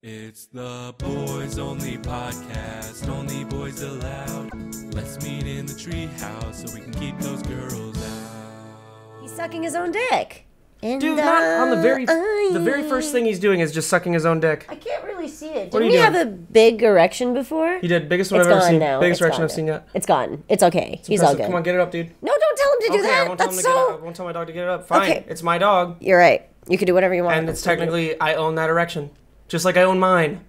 It's the boys only podcast, only boys allowed. Let's meet in the treehouse so we can keep those girls out. He's sucking his own dick. Dude, not on the very first thing he's doing is just sucking his own dick. I can't really see it. What are Didn't you he doing? have a big erection before? He did. Biggest one It's I've ever gone seen. now. Biggest It's erection gone I've seen yet. It's gone. It's okay. He's all Impressive. good. Come on, get it up, dude. No, don't tell him to do Okay, that. I won't tell him That's to get it up. so... I won't tell my dog to get it up. Fine. Okay. It's my dog. You're right. You can do whatever you want. And it's technically, I own that erection. Just like I own mine.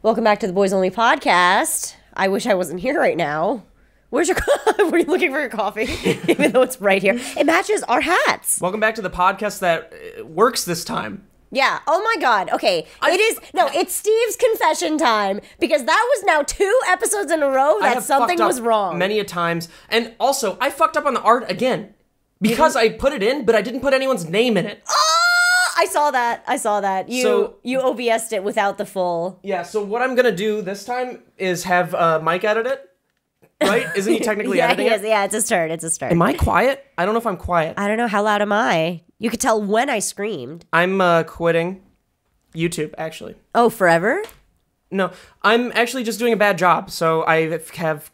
Welcome back to the Boys Only Podcast. I wish I wasn't here right now. Where's your coffee? Were you looking for your coffee? Even though it's right here. It matches our hats. Welcome back to the podcast that works this time. Yeah. Oh my God. Okay. It's Steve's confession time because that was now 2 episodes in a row that something was wrong. Many a times. And also, I fucked up on the art again. Because I put it in, but I didn't put anyone's name in it. Oh! I saw that. You OBS'd it without the full. Yeah, so what I'm gonna do this time is have Mike edit it. Right? Isn't he technically editing it? Yeah, it's his turn. Am I quiet? I don't know if I'm quiet. I don't know. How loud am I? You could tell when I screamed. I'm quitting YouTube, actually. Oh, forever? No, I'm actually just doing a bad job, so I have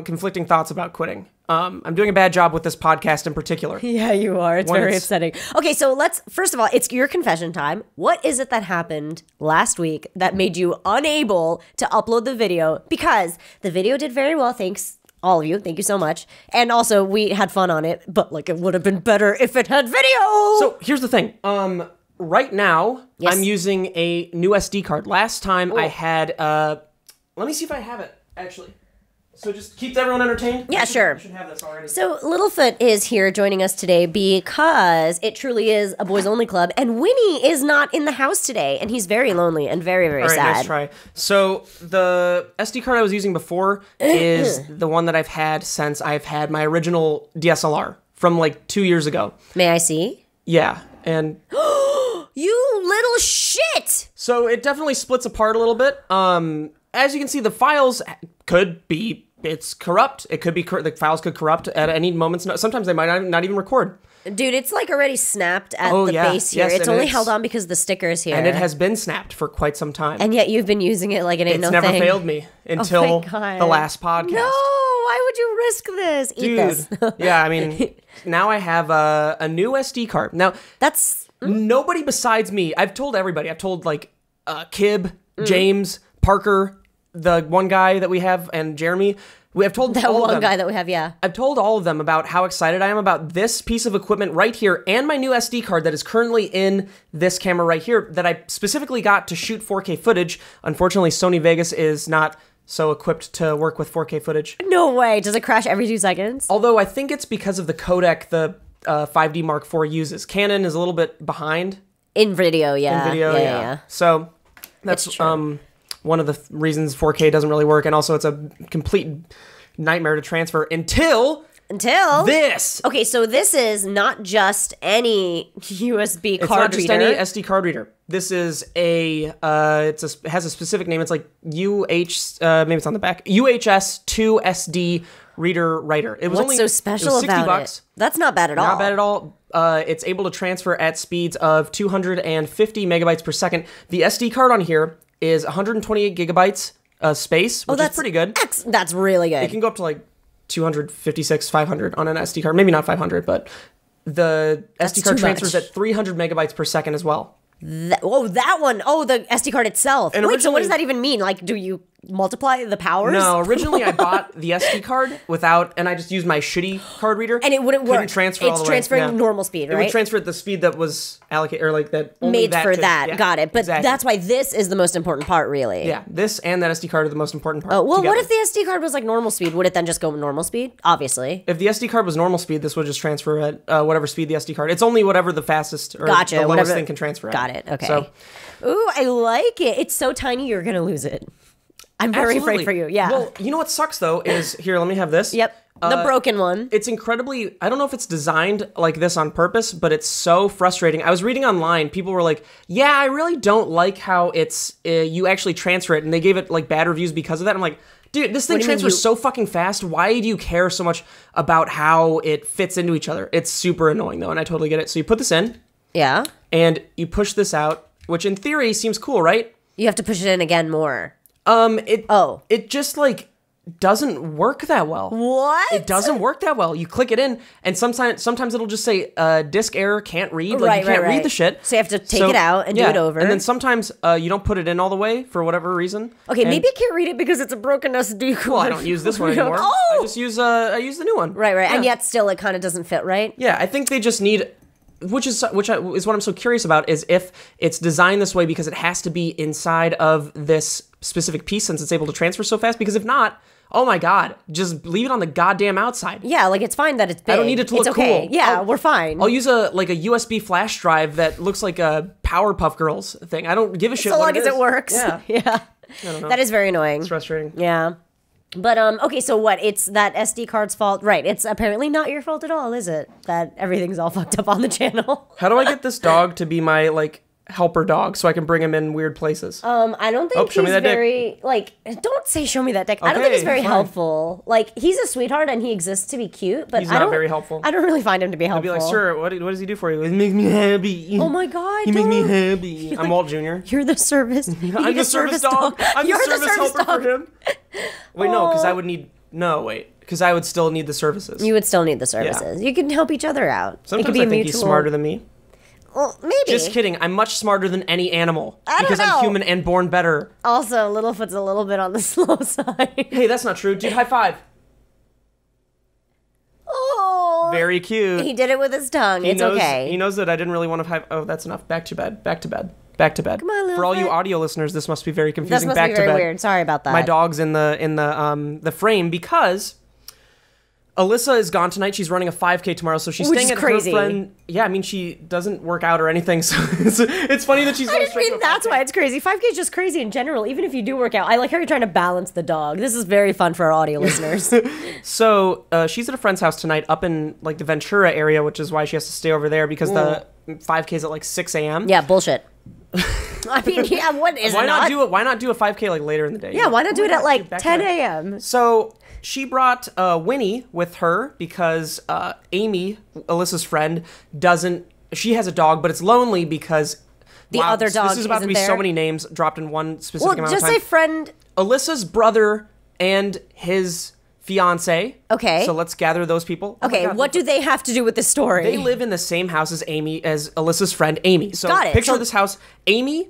conflicting thoughts about quitting. I'm doing a bad job with this podcast in particular. Yeah, you are. It's very upsetting. Okay, so first of all, it's your confession time. What is it that happened last week that made you unable to upload the video? Because the video did very well, thanks all of you. Thank you so much. And also, we had fun on it, but it would have been better if it had video. So here's the thing. Right now, Yes. I'm using a new SD card. Last time I had, let me see if I have it, actually. So just keep everyone entertained? Yeah, sure. I should have this already. So Littlefoot is here joining us today because it truly is a boys only club, and Winnie is not in the house today, and he's very lonely and very, very All right, sad. nice try. So the SD card I was using before is the one that I've had since I've had my original DSLR from 2 years ago. May I see? Yeah, and You little shit! so it definitely splits apart a little bit. As you can see, the files could be, it's corrupt. It could be, the files could corrupt at any moment. Sometimes they might not even record. Dude, it's already snapped at the yeah. base here. Yes, it's and only it's- held on because the sticker's here. And it has been snapped for quite some time. And yet you've been using it like it ain't It's no never thing. failed me until God. the last podcast. No, why would you risk this? Eat Dude, this. yeah, I mean, now I have a new SD card. Now, That's... nobody besides me, I've told everybody, I've told Kib, James, Parker, the one guy that we have, and Jeremy. We have told That all of one them. guy that we have, yeah. I've told all of them about how excited I am about this piece of equipment right here and my new SD card that is currently in this camera right here that I specifically got to shoot 4K footage. Unfortunately, Sony Vegas is not so equipped to work with 4K footage. No way. Does it crash every 2 seconds? Although I think it's because of the codec the 5D Mark IV uses. Canon is a little bit behind. In video, yeah. In video, yeah. So that's one of the reasons 4K doesn't really work, and also it's a complete nightmare to transfer until this. Okay, so this is not just any USB It's card not just reader. any SD card reader. This is it has a specific name. It's like maybe it's on the back. UHS 2 SD reader writer. It was What's so special $60 about it? That's not bad at all. Not bad at all. It's able to transfer at speeds of 250 megabytes per second. The SD card on here is 128 gigabytes space, which is pretty good. That's really good. It can go up to 256, 500 on an SD card. Maybe not 500, but the SD card transfers at 300 megabytes per second as well. That one. Oh, the SD card itself. And Wait, so what does that even mean? Do you multiply the powers? No, originally I bought the SD card and I just used my shitty card reader. And it wouldn't work. Couldn't transfer all the way. It's transferring normal speed, right? It would transfer at the speed that was allocated, or that only made that for could, that. Yeah, Got it. But exactly. that's why this is the most important part, really. Yeah, this and that SD card are the most important part. Oh, well, together. what if the SD card was normal speed? Would it then just go normal speed? Obviously. If the SD card was normal speed, this would just transfer at whatever speed the SD card. It's only whatever the fastest or the lowest thing can transfer at. Got it. Okay. So, ooh, I like it. It's so tiny you're going to lose it. I'm very afraid for you. Yeah. Well, you know what sucks though is here. Let me have this. Yep. The broken one. It's incredibly. I don't know if it's designed like this on purpose, but it's so frustrating. I was reading online. People were like, "Yeah, I really don't like how it's you actually transfer it," and they gave it bad reviews because of that. I'm like, dude, this thing transfers so fucking fast. Why do you care so much about how it fits into each other? It's super annoying though, and I totally get it. So you put this in. Yeah. And you push this out, which in theory seems cool, right? You have to push it in again more. It just like doesn't work that well. What? It doesn't work that well. You click it in, and sometimes it'll just say disk error, can't read. Like you can't read the shit. So you have to take it out and do it over. And then sometimes you don't put it in all the way for whatever reason. Okay, maybe I can't read it because it's a broken SD card. Well, I don't use this one anymore. I just use I use the new one. Right. Yeah. And yet still it kind of doesn't fit right. Yeah, I think they just need. Which is what I'm so curious about is if it's designed this way because it has to be inside of this specific piece since it's able to transfer so fast. Because if not, oh my god, just leave it on the goddamn outside. Yeah, like it's fine that it's big. I don't need it to look okay. cool. Yeah, we're fine. I'll use a USB flash drive that looks like a Powerpuff Girls thing. I don't give a shit. So what long as it works. Yeah. Yeah. I don't know. That is very annoying. It's frustrating. Yeah. But okay, so what? It's that SD card's fault, right? It's apparently not your fault at all, is it? That everything's all fucked up on the channel. How do I get this dog to be my like helper dog so I can bring him in weird places? I don't think show me he's that dick. very like. Don't say show me that dick. I don't think he's very fine. helpful. Like he's a sweetheart and he exists to be cute, but He's I not don't very helpful. I don't really find him to be helpful. I'd be like, sir, what does he do for you? He makes me happy. Oh my god, He makes me don't. happy. I'm Walt Jr. You're the service. I'm the service dog. I'm You're the service helper dog. for him. Wait, no, because I would need. No, wait, because I would still need the services. You would still need the services. You can help each other out. Sometimes it could be I a think mutual. he's smarter than me. Well, maybe. Just kidding. I'm much smarter than any animal I don't because know. I'm human and born better. Also, Littlefoot's a little bit on the slow side. Hey, that's not true, dude. High five. Oh. Very cute. He did it with his tongue. It's okay. He knows that I didn't really want to high. Oh, that's enough. Back to bed. Back to bed. Back to bed. Come on, For all you Littlefoot. audio listeners, this must be very confusing. This must Back be to very bed. weird. Sorry about that. My dog's in the frame because Alyssa is gone tonight. She's running a 5K tomorrow, so she's Which staying is at crazy. her friend. Yeah, I mean she doesn't work out or anything, so it's funny that she's. I going just straight to mean a that's 5K. why it's crazy. 5K is just crazy in general. Even if you do work out, I like how you're trying to balance the dog. This is very fun for our audio listeners. So she's at a friend's house tonight, up in like the Ventura area, which is why she has to stay over there because the 5K is at like 6 a.m. Yeah, bullshit. I mean, yeah, what is Why it not do it? Why not do a 5K like later in the day? Yeah, why not do it at like back to 10 back. a.m.? So she brought Winnie with her because Amy, Alyssa's friend, doesn't. She has a dog, but it's lonely because The other dog This is about to be isn't so there? many names dropped in one specific Well, amount just of time. say friend. Alyssa's brother and his fiance. Okay. So let's gather those people. Oh my Okay, God, what do they have to do with this story? They live in the same house as Alyssa's friend Amy. So Got it. picture So- this house: Amy,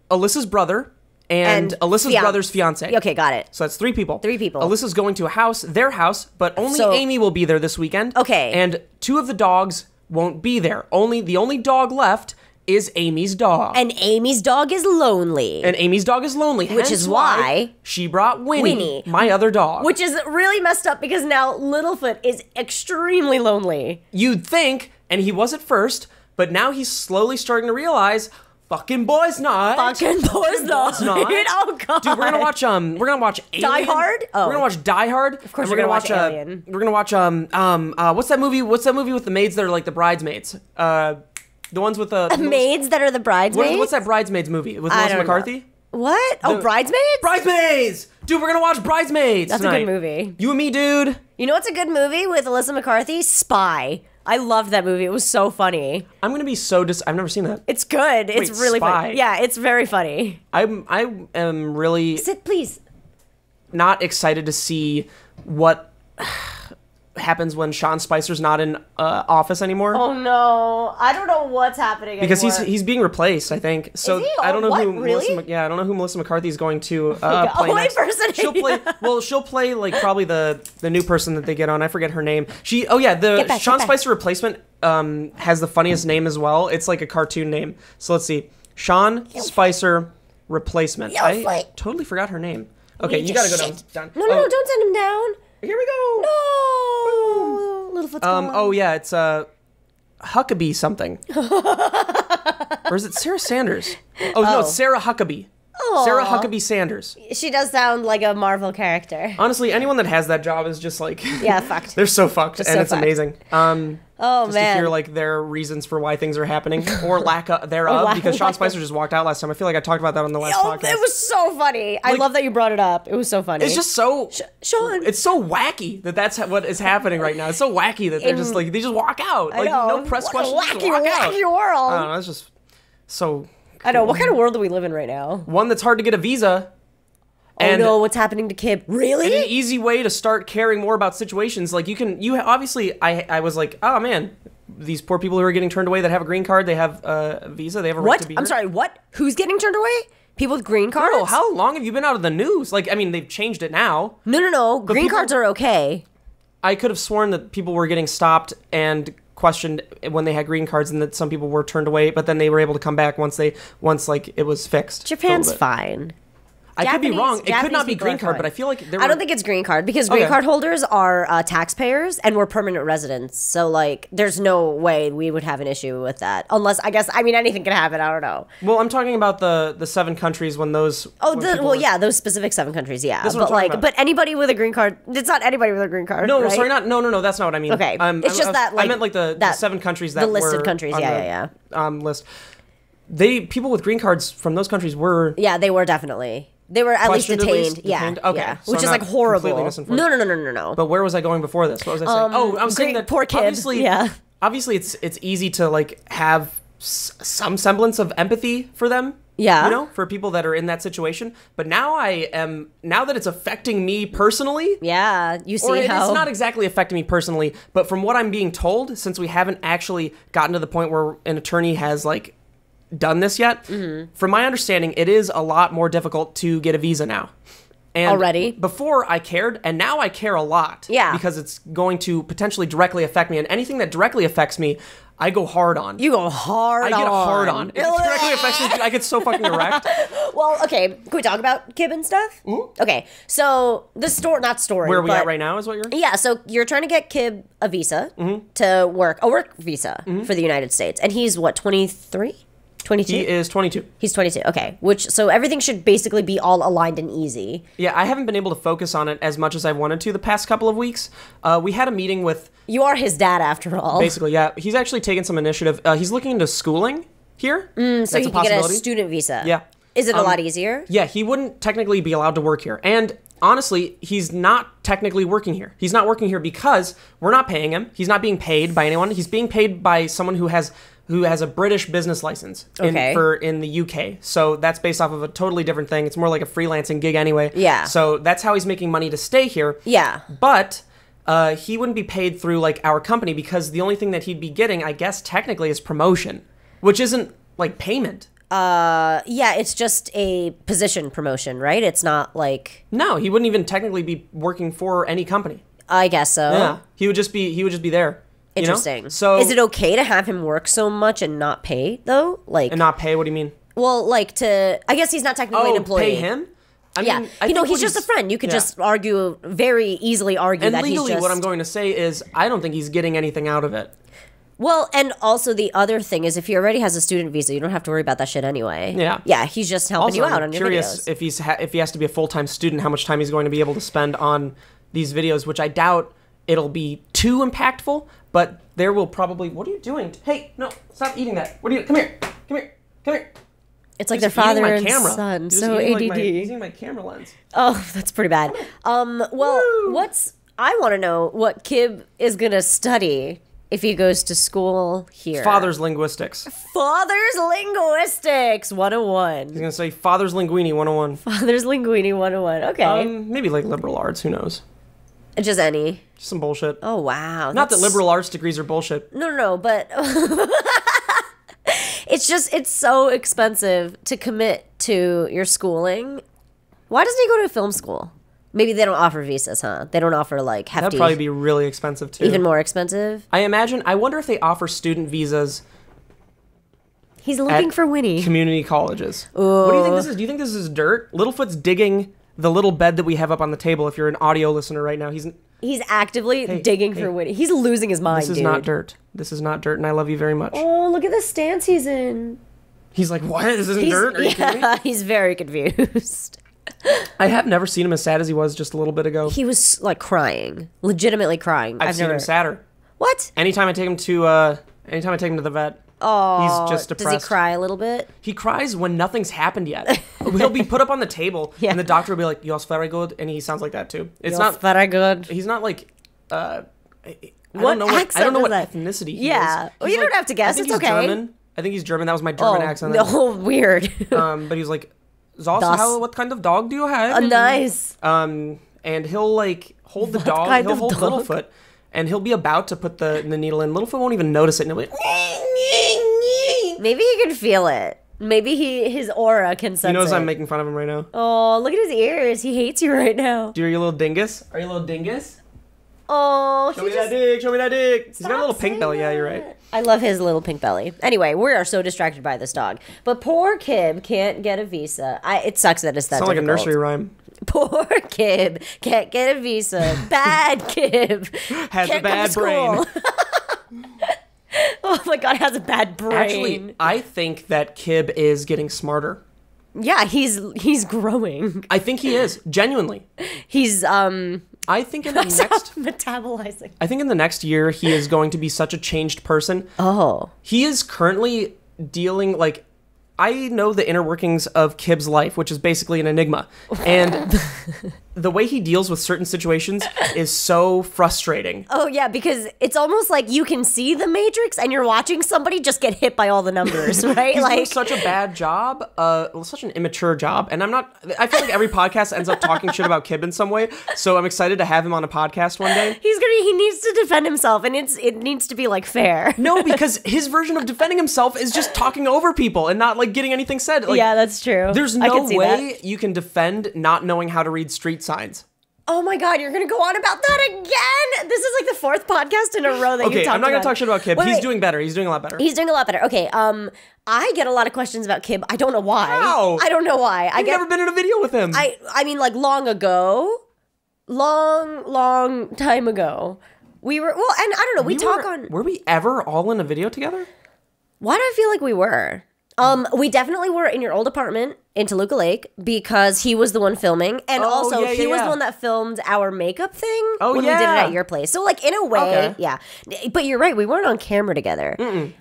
Alyssa's brother, and Alyssa's brother's fiance. Okay, got it. So that's 3 people. 3 people. Alyssa's going to a house, their house, but only So- Amy will be there this weekend. Okay. And 2 of the dogs won't be there. The only dog left is Amy's dog. And Amy's dog is lonely. And Amy's dog is lonely, Which hence is why she brought Winnie. my other dog. Which is really messed up because now Littlefoot is extremely lonely. You'd think, and he was at first, but now he's slowly starting to realize, fucking boy's not. Fucking boys not. not. Oh god. Dude, we're gonna watch Alien. Die Hard? Oh. We're gonna watch Die Hard. Of course we're you're gonna gonna watch Alien. We're gonna watch what's that movie? What's that movie with the maids that are like the bridesmaids? The ones with the Maids that are the bridesmaids? What's that bridesmaids movie with I Melissa don't know. McCarthy? What? Oh, The- Bridesmaids? Bridesmaids! Dude, we're gonna watch Bridesmaids That's tonight. a good movie. You and me, dude. You know what's a good movie with Alyssa McCarthy? Spy. I loved that movie. It was so funny. I'm gonna be so I've never seen that. It's good. It's Wait, really Spy? funny. Yeah, it's very funny. I am really Sit, please. not excited to see what happens when Sean Spicer's not in office anymore. Oh no, I don't know what's happening Because anymore. he's being replaced, I think. So Is he? I don't know What? who Really? I don't know who Melissa McCarthy is going to God. play Oh, next. impersonating. She'll play like probably the new person that they get on. I forget her name. The back, Sean get back. Spicer replacement has the funniest name as well. It's like a cartoon name. So let's see. Sean Spicer replacement. Yo, I fight. totally forgot her name. Okay, need you to gotta go shit. down. No, don't send him down. Here we go. No. Littlefoot's gone. Oh yeah, it's Huckabee something. Or is it Sarah Sanders? Oh no, it's Sarah Huckabee. Aw. Sarah Huckabee Sanders. She does sound like a Marvel character. Honestly, anyone that has that job is just like Yeah, fucked. they're so fucked, and so it's fucked. amazing. Oh Just man. to hear like their reasons for why things are happening or lack thereof. lack- Because Sean lack Spicer just walked out last time. I feel like I talked about that on the last Oh, podcast. it was so funny. I Like- love that you brought it up. It was so funny. It's just so. Sean. It's so wacky that's what is happening right now. It's so wacky that they're just like they just walk out. I Like know. no press What a questions. just wacky, walk out. wacky world. I don't know. It's just so I know. What kind of world do we live in right now? One that's hard to get a visa. And oh no, what's happening to Kib? Really? And an easy way to start caring more about situations. Like obviously, I was like, oh man, these poor people who are getting turned away that have a green card, they have a visa, they have a right to be here. I'm sorry, what? Who's getting turned away? People with green cards? Girl, how long have you been out of the news? Like, I mean, they've changed it now. No. Green cards are okay. I could have sworn that people were getting stopped and questioned when they had green cards, and that some people were turned away, but then they were able to come back once like it was fixed. Japan's fine. I could be wrong. It Japanese could not be people green are card, fine. but I feel like I don't think it's green card because green Okay. card holders are taxpayers and we're permanent residents. So like, there's no way we would have an issue with that, unless anything can happen. I don't know. Well, I'm talking about the 7 countries when those. Those specific 7 countries, yeah. That's what I'm But talking about. but anybody with a green card, it's not anybody with a green card. No, right? sorry, no. That's not what I mean. Okay, it's just that I meant like the 7 countries that the listed were countries. on Yeah. list. People with green cards from those countries were. Yeah, they were definitely. They were at least detained. Yeah. Okay. Yeah. So Which I'm is like not horrible. completely misinformed. No. But where was I going before this? What was I saying? I was saying that poor kid. Obviously, Yeah. Obviously, it's easy to like have some semblance of empathy for them. Yeah. You know, for people that are in that situation. But now now that it's affecting me personally. Yeah, you see Or how it's not exactly affecting me personally, but from what I'm being told, since we haven't actually gotten to the point where an attorney has like done this yet, from my understanding, it is a lot more difficult to get a visa now. And already? Before I cared, and now I care a lot. Yeah. Because it's going to potentially directly affect me, and anything that directly affects me, I go hard on. you go hard on. I get hard on. If it directly affects me, I get so fucking erect. Well, okay, can we talk about Kib and stuff? Mm-hmm. Okay, so the not story. Where are we but, at right now is what you're... Yeah, so you're trying to get Kib a visa to work, a work visa for the United States. And he's what, 23? 22? He is 22. He's 22, okay. So everything should basically be all aligned and easy. Yeah, I haven't been able to focus on it as much as I wanted to the past couple of weeks. We had a meeting with... You are his dad after all. Basically, yeah. He's actually taken some initiative. He's looking into schooling here. So he can get a student visa. Yeah. Is it a lot easier? Yeah, he wouldn't technically be allowed to work here. And honestly, he's not technically working here. He's not working here because we're not paying him. He's not being paid by anyone. He's being paid by someone who has a British business license in the UK. So that's based off of a totally different thing. It's more like a freelancing gig anyway. Yeah. So that's how he's making money to stay here. Yeah. But he wouldn't be paid through like our company because the only thing that he'd be getting, I guess technically, is promotion, which isn't like payment. Yeah, it's just a position promotion, right? It's not like... No, he wouldn't even technically be working for any company. I guess so. Yeah. He would just be there. Interesting. You know? So is it okay to have him work so much and not pay though? Like and not pay? What do you mean? Well, like I guess he's not technically an employee. Pay him? I mean, he's just a friend. You could just very easily argue and that legally, he's just... what I'm going to say is I don't think he's getting anything out of it. Well, and also the other thing is if he already has a student visa, you don't have to worry about that shit anyway. Yeah. Yeah, he's just helping you out on your videos. Curious if he has to be a full-time student, how much time he's going to be able to spend on these videos, which I doubt it'll be too impactful, but there will probably... What are you doing? Hey, no, stop eating that. What are you... Come here. It's like their father and camera. son, He's so eating, ADD. Like, he's eating my camera lens. Oh, that's pretty bad. Well, Woo! I want to know what Kib is going to study if he goes to school here. Father's linguistics. Father's linguistics 101. He's going to say Father's linguini 101. Father's linguini 101. Okay. Maybe like liberal arts, who knows? Just any. Just some bullshit. Oh, wow. Not that liberal arts degrees are bullshit. No, but it's so expensive to commit to your schooling. Why doesn't he go to film school? Maybe they don't offer visas, huh? They don't offer like hefty. That'd probably be really expensive too. Even more expensive? I wonder if they offer student visas. He's looking for Winnie. Community colleges. Ooh. What do you think this is? Do you think this is dirt? Littlefoot's digging the little bed that we have up on the table. If you're an audio listener right now, he's actively digging for Winnie. He's losing his mind, This is not dirt. This is not dirt, and I love you very much. Oh, look at the stance he's in. He's like, what? This isn't dirt? Are you kidding me? He's very confused. I have never seen him as sad as he was just a little bit ago. He was like crying, legitimately crying. I've seen him sadder. What? Anytime I take him to the vet, he's just depressed. Does he cry a little bit? He cries when nothing's happened yet. He'll be put up on the table, and the doctor will be like, "You're very good," and he sounds like that too. It's not very good. He's not like. I What don't know what accent is that? ethnicity he is. Yeah. Well, you don't have to guess. I think It's he's okay. German. I think he's German. That was my German accent. No, weird. But he was like, "Zoss, what kind of dog do you have?" Nice. And he'll like hold the dog. He'll hold Littlefoot, and he'll be about to put the needle in. Littlefoot won't even notice it, and he'll be like, maybe he can feel it. Maybe his aura can sense it. He knows I'm making fun of him right now. Oh, look at his ears. He hates you right now. Are you a little dingus? Are you a little dingus? Oh, show me that dick. Show me that dick. He's got a little pink belly. Yeah, you're right. I love his little pink belly. Anyway, we are so distracted by this dog. But poor Kib can't get a visa. It sucks that it's that difficult. Sounds like a nursery rhyme. Poor Kib can't get a visa. Bad Kib. Has a bad brain. Oh my god, has a bad brain. Actually, I think that Kib is getting smarter. Yeah, he's growing. I think he is, genuinely. He's I think in the next metabolizing. I think in the next year he is going to be such a changed person. Oh. He is currently dealing like I know the inner workings of Kib's life, which is basically an enigma. And the way he deals with certain situations is so frustrating. Oh, yeah, because it's almost like you can see the Matrix and you're watching somebody just get hit by all the numbers, right? He's doing such a bad job, such an immature job. And I feel like every podcast ends up talking shit about Kib in some way. So I'm excited to have him on a podcast one day. He needs to defend himself, and it needs to be like fair. No, because his version of defending himself is just talking over people and not like getting anything said. Like, yeah, that's true. There's no way you can defend not knowing how to read street signs. Oh my god, you're gonna go on about that again? This is like the fourth podcast in a row that you talked about. Okay, I'm not gonna talk shit about Kib. He's doing better. He's doing a lot better. He's doing a lot better. Okay, I get a lot of questions about Kib. I don't know why. How? I don't know why. I've never been in a video with him. I mean, like long ago. Long time ago. We were, well, and I don't know, Were we ever all in a video together? Why do I feel like we were? We definitely were in your old apartment in Toluca Lake because he was the one filming, and also he was the one that filmed our makeup thing when we did it at your place. So like in a way, yeah. But you're right, we weren't on camera together.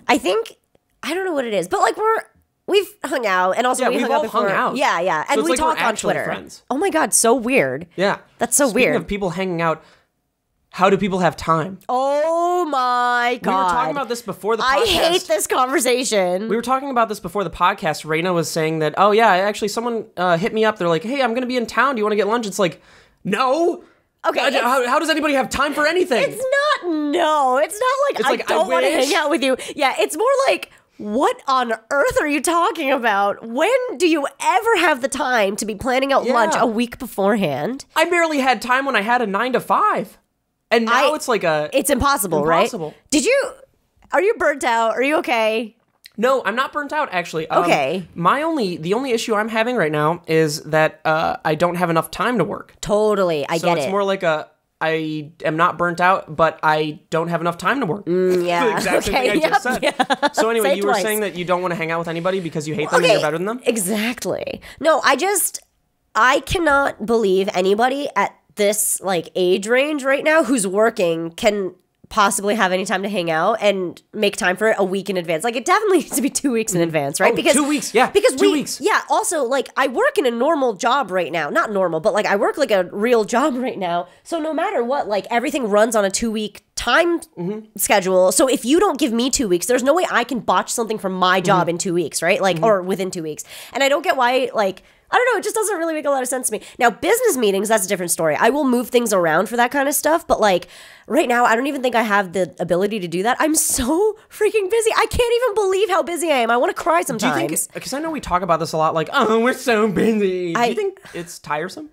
I think I don't know what it is, but like we've hung out, and also we hung out before. Hung out. Yeah, and so we like talk on Twitter. Friends. Oh my god, so weird. Yeah, that's so weird. Speaking of people hanging out. How do people have time? Oh my god. We were talking about this before the podcast. I hate this conversation. We were talking about this before the podcast. Raina was saying that, oh yeah, actually someone hit me up. They're like, hey, I'm going to be in town. Do you want to get lunch? It's like, no. Okay. How does anybody have time for anything? It's not like I don't want to hang out with you. Yeah, it's more like, what on earth are you talking about? When do you ever have the time to be planning out lunch a week beforehand? I barely had time when I had a 9 to 5. And now it's like it's impossible, right? Are you burnt out? Are you okay? No, I'm not burnt out, actually. Okay. The only issue I'm having right now is that I don't have enough time to work. Totally, I get it. So it's more like I am not burnt out, but I don't have enough time to work. Yeah. The exact same thing I just said. Yeah. So anyway, you were saying that you don't want to hang out with anybody because you hate them and you're better than them? Exactly. No, I cannot believe anybody at this like age range right now who's working can possibly have any time to hang out and make time for it a week in advance. Like it definitely needs to be 2 weeks in advance, right? Because 2 weeks, yeah. Because 2 weeks. Yeah, also like I work in a normal job right now. Not normal, but like I work like a real job right now. So no matter what, like everything runs on a 2 week time schedule. So if you don't give me 2 weeks, there's no way I can botch something from my job in 2 weeks, right? Like or within 2 weeks. And I don't get why like I don't know, it just doesn't really make a lot of sense to me. Now, business meetings, that's a different story. I will move things around for that kind of stuff, but like right now, I don't even think I have the ability to do that. I'm so freaking busy. I can't even believe how busy I am. I want to cry sometimes. Do you think, because I know we talk about this a lot, like, oh, we're so busy. Do you think it's tiresome?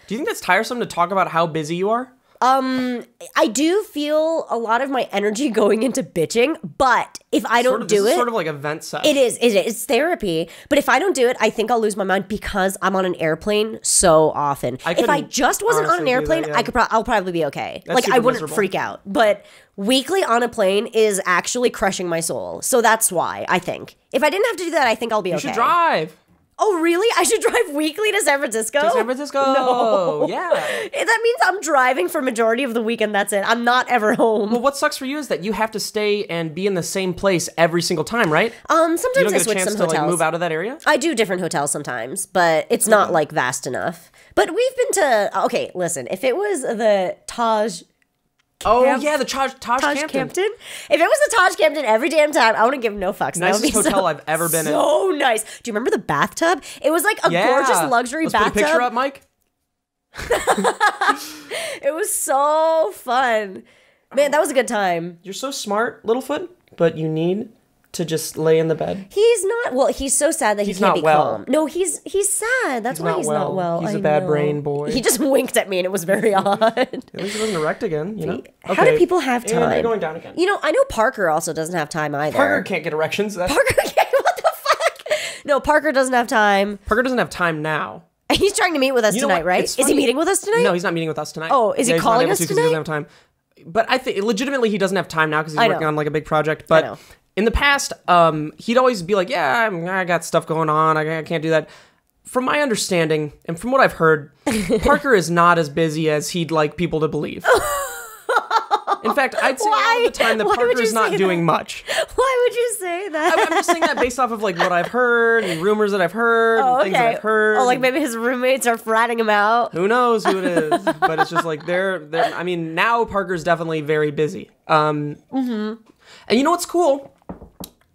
Do you think it's tiresome to talk about how busy you are? I do feel a lot of my energy going into bitching, but if I don't do it, sort of like a vent set. It is. It's therapy. But if I don't do it, I think I'll lose my mind because I'm on an airplane so often. If I just wasn't on an airplane, I'll probably be okay. Like I wouldn't freak out. But weekly on a plane is actually crushing my soul. So that's why I think if I didn't have to do that, I think I'll be okay. You should drive. Oh, really? I should drive weekly to San Francisco? To San Francisco? No. Yeah. That means I'm driving for majority of the weekend. That's it. I'm not ever home. Well, what sucks for you is that you have to stay and be in the same place every single time, right? Sometimes I switch some hotels. You don't get a chance to move out of that area? I do different hotels sometimes, but it's not like vast enough. But we've been to, okay, listen, if it was the Taj yeah, the Taj Campton. If it was the Taj Campton every damn time, I wouldn't give no fucks. Nicest hotel I've ever been in. So nice. Do you remember the bathtub? It was like a gorgeous luxury Let's bathtub. Put a picture up, Mike. It was so fun. Man, that was a good time. You're so smart, Littlefoot, but you need to just lay in the bed. He's not well. He's so sad that he can't be calm. No, he's sad. That's why he's not well. He's a bad brain boy. He just winked at me, and it was very odd. At least he wasn't erect again. You know. How do people have time? And they're going down again. You know, I know Parker also doesn't have time either. Parker can't get erections. Parker can't. What the fuck? No, Parker doesn't have time. Parker doesn't have time now. He's trying to meet with us tonight, right? Is he meeting with us tonight? No, he's not meeting with us tonight. Oh, is he calling us tonight? He doesn't have time. But I think legitimately he doesn't have time now because he's working on like a big project. But in the past, he'd always be like, "Yeah, I got stuff going on. I can't do that." From my understanding and from what I've heard, Parker is not as busy as he'd like people to believe. In fact, I'd say all the time that Parker's not doing much. Why would you say that? I'm just saying that based off of like what I've heard and rumors that I've heard and things that I've heard. Oh, like maybe his roommates are ratting him out. Who knows who it is? But it's just like they're. I mean, now Parker's definitely very busy. And you know what's cool?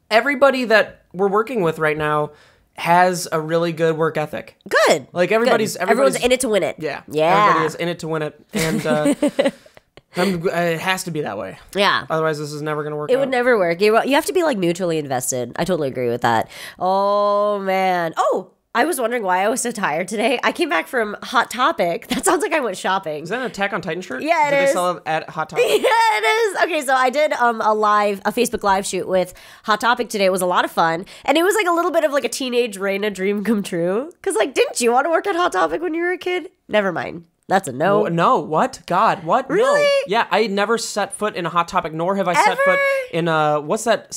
Everybody that we're working with right now has a really good work ethic. Good. Like everyone's in it to win it. Yeah. Yeah. Everybody is in it to win it, and. It has to be that way. Yeah. Otherwise, this is never going to work out. It would never work. You have to be like mutually invested. I totally agree with that. Oh, man. Oh, I was wondering why I was so tired today. I came back from Hot Topic. That sounds like I went shopping. Is that an Attack on Titan shirt? Yeah, it is. Did they sell it at Hot Topic? Yeah, it is. Okay, so I did a Facebook live shoot with Hot Topic today. It was a lot of fun. And it was like a little bit of like a teenage Raina dream come true. Because like, didn't you want to work at Hot Topic when you were a kid? Never mind. That's a no. No, what? God, what? Really? No. Yeah, I never set foot in a Hot Topic, nor have I set foot in what's that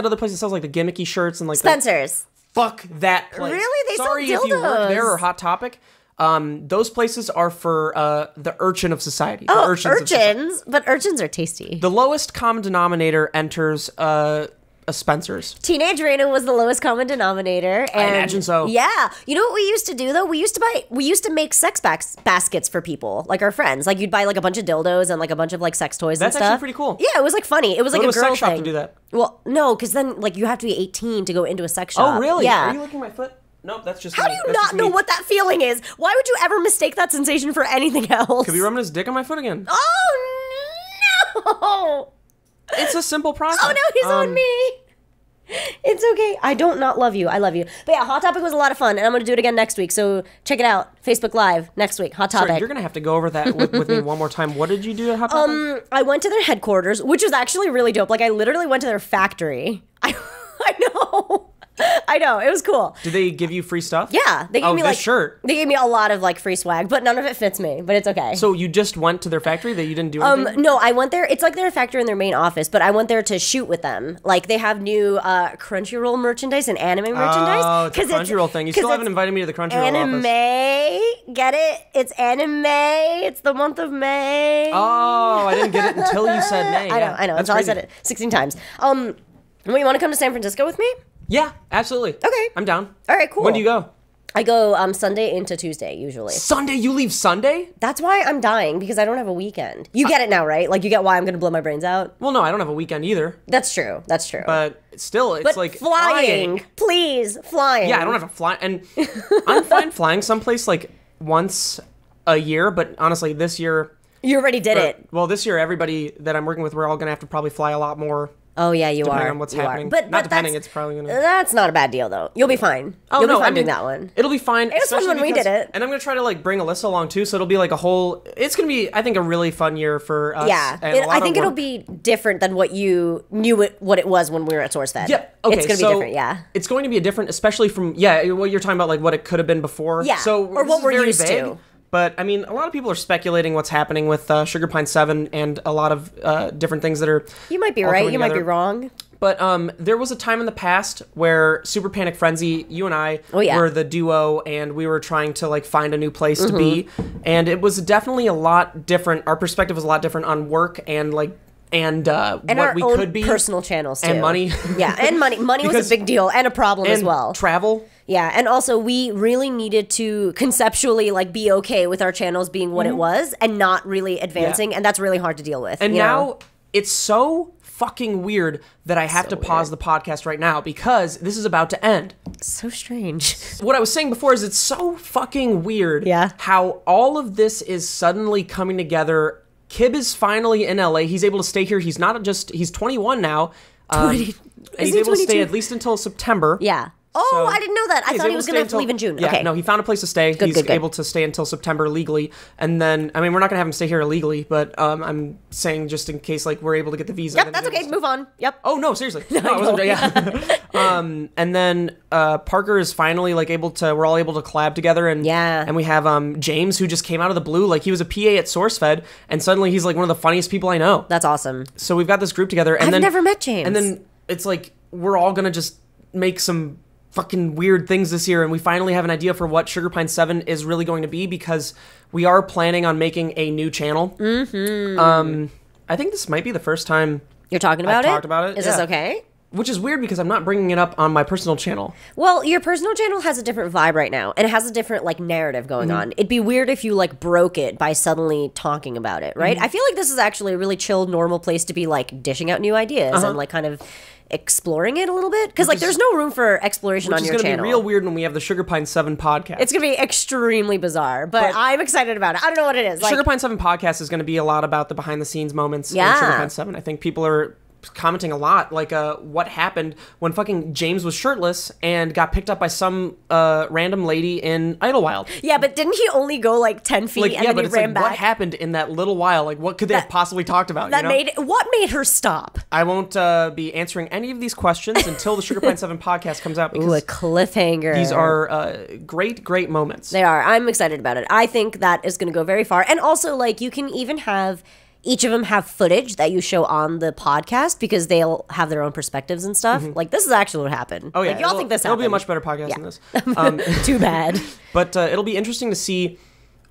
other place that sells like the gimmicky shirts and like Spencer's. Fuck that place. Really? They Sorry sell dildos. if you work there or Hot Topic. Those places are for the urchin of society. The urchins? But urchins are tasty. The lowest common denominator enters a Spencer's. Teenage Raina was the lowest common denominator. And I imagine so. Yeah. You know what we used to do though? We used to make sex baskets for people, like our friends. Like you'd buy like a bunch of dildos and like a bunch of like sex toys and stuff. That's actually pretty cool. Yeah, it was like funny. It was like a girl sex shop thing. to do that. Well, no, because then like you have to be 18 to go into a sex shop. Oh, really? Yeah. Are you licking my foot? Nope, that's just How do you not know what that feeling is? Why would you ever mistake that sensation for anything else? Could be rubbing his dick on my foot again. Oh, no. It's a simple process. Oh, no, he's on me. It's okay. I don't not love you. I love you. But yeah, Hot Topic was a lot of fun, and I'm going to do it again next week. So check it out. Facebook Live next week. Hot Topic. Sorry, you're going to have to go over that with me one more time. What did you do at Hot Topic? I went to their headquarters, which was actually really dope. Like, I literally went to their factory. I know. I know. It was cool. Did they give you free stuff? Yeah. They gave me this like shirt. They gave me a lot of like free swag, but none of it fits me, but it's okay. So you just went to their factory that you didn't do anything? No, I went there. It's like their factory in their main office, but I went there to shoot with them. Like they have new Crunchyroll merchandise and anime merchandise. Oh, it's a Crunchyroll thing. You still haven't invited me to the Crunchyroll office. Get it? It's anime. It's the month of May. Oh, I didn't get it until you said May. I know. Until I said it 16 times. You want to come to San Francisco with me? Yeah, absolutely. Okay. I'm down. All right, cool. When do you go? I go Sunday into Tuesday, usually. Sunday? You leave Sunday? That's why I'm dying, because I don't have a weekend. You get it now, right? Like, you get why I'm going to blow my brains out? Well, no, I don't have a weekend either. That's true. But still, it's like flying. Please, flying. Yeah, I don't have to fly. And I'm fine flying someplace like once a year, but honestly, this year... You already did it. Well, this year, everybody that I'm working with, we're all going to have to probably fly a lot more. Oh, yeah, you depending are. on what's happening. But not depending, it's probably going to... That's not a bad deal, though. You'll be fine. Oh, You'll no, be fine doing that one. It'll be fine. It was fun when we did it. And I'm going to try to, like, bring Alyssa along, too, so it'll be, like, a whole... It's going to be, I think, a really fun year for us. Yeah. I think it'll be different than what you knew what it was when we were at SourceFed. Yep. Okay, it's going to be different, yeah. It's going to be a different, especially from, what you're talking about, like, what it could have been before. Yeah, so or what we're used vague, to. But, I mean, a lot of people are speculating what's happening with Sugar Pine 7 and a lot of different things that are... You might be right, you might be wrong. But there was a time in the past where Super Panic Frenzy, you and I were the duo, and we were trying to like find a new place to be, and it was definitely a lot different. Our perspective was a lot different on work and like and what we could be, personal channels too, and money. Yeah, and money. Money was a big deal and a problem as well. Travel. Yeah, and also we really needed to conceptually like be okay with our channels being what it was and not really advancing, and that's really hard to deal with. And you now know? it's so fucking weird that I have to pause the podcast right now because this is about to end. So strange. What I was saying before is it's so fucking weird how all of this is suddenly coming together. Kib is finally in LA. He's able to stay here. He's 21 now. And he's able to stay at least until September. Yeah. Oh, So, I didn't know that. I thought he was going to have to leave in June. Yeah, okay. no, he found a place to stay. He's good. able to stay until September legally. And then, I mean, we're not going to have him stay here illegally, but I'm saying just in case, like, we're able to get the visa. Yep, that's okay. Move on. Yep. Oh, no, seriously. No, I wasn't. Yeah. And then Parker is finally, like, we're all able to collab together. And we have James, who just came out of the blue. Like, he was a PA at SourceFed, and suddenly he's, like, one of the funniest people I know. That's awesome. So we've got this group together. And I've never met James. And then it's like, we're all going to just make some fucking weird things this year, and we finally have an idea for what Sugar Pine 7 is really going to be because we are planning on making a new channel. I think this might be the first time you're talking about I've talked about it. Is this okay? Which is weird because I'm not bringing it up on my personal channel. Well, your personal channel has a different vibe right now, and it has a different like narrative going on. It'd be weird if you like broke it by suddenly talking about it, right? I feel like this is actually a really chill, normal place to be like dishing out new ideas and like kind of exploring it a little bit, because like there's no room for exploration on your channel. Which is going to be real weird when we have the Sugar Pine 7 podcast. It's going to be extremely bizarre, but I'm excited about it. I don't know what it is. Sugar Pine 7 podcast is going to be a lot about the behind the scenes moments in Sugar Pine 7. I think people are commenting a lot, like what happened when fucking James was shirtless and got picked up by some random lady in Idlewild. Yeah, but didn't he only go like 10 feet and then he ran back? What happened in that little while? Like, what could they have possibly talked about? What made her stop? I won't be answering any of these questions until the Sugar Pine 7 podcast comes out. Because a cliffhanger. These are great moments. They are. I'm excited about it. I think that is going to go very far. And also, like, you can even have each of them have footage that you show on the podcast because they'll have their own perspectives and stuff. Like, this is actually what happened. Oh, yeah. Like, y'all think this happened. It'll be a much better podcast than this. Too bad. But it'll be interesting to see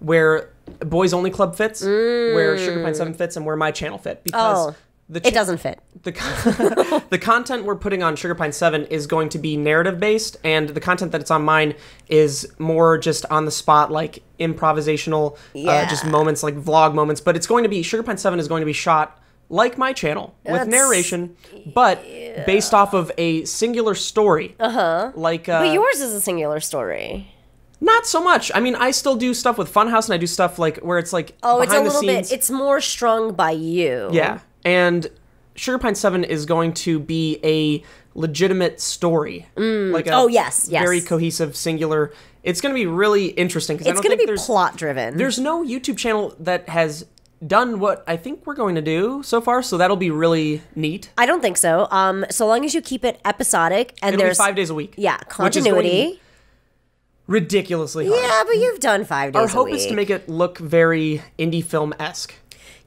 where Boys Only Club fits, where Sugar Pine 7 fits, and where my channel fit. Because it doesn't fit. The content we're putting on Sugar Pine 7 is going to be narrative based, and the content that's on mine is more just on the spot, like improvisational, just moments, like vlog moments. But it's going to be, Sugar Pine 7 is going to be shot like my channel, with narration, but based off of a singular story. Like, but yours is a singular story. Not so much. I mean, I still do stuff with Funhouse, and I do stuff like where it's like it's a behind the little scenes. bit. It's more strung by you. Yeah. And Sugar Pine 7 is going to be a legitimate story. Like a yes. very cohesive, singular. It's going to be really interesting. It's going to be plot driven. There's no YouTube channel that has done what I think we're going to do so far, so that'll be really neat. I don't think so. So long as you keep it episodic and It'll there's be 5 days a week. Yeah, continuity. Ridiculously hard. Yeah, but you've done 5 days a week. Our hope is to make it look very indie film-esque.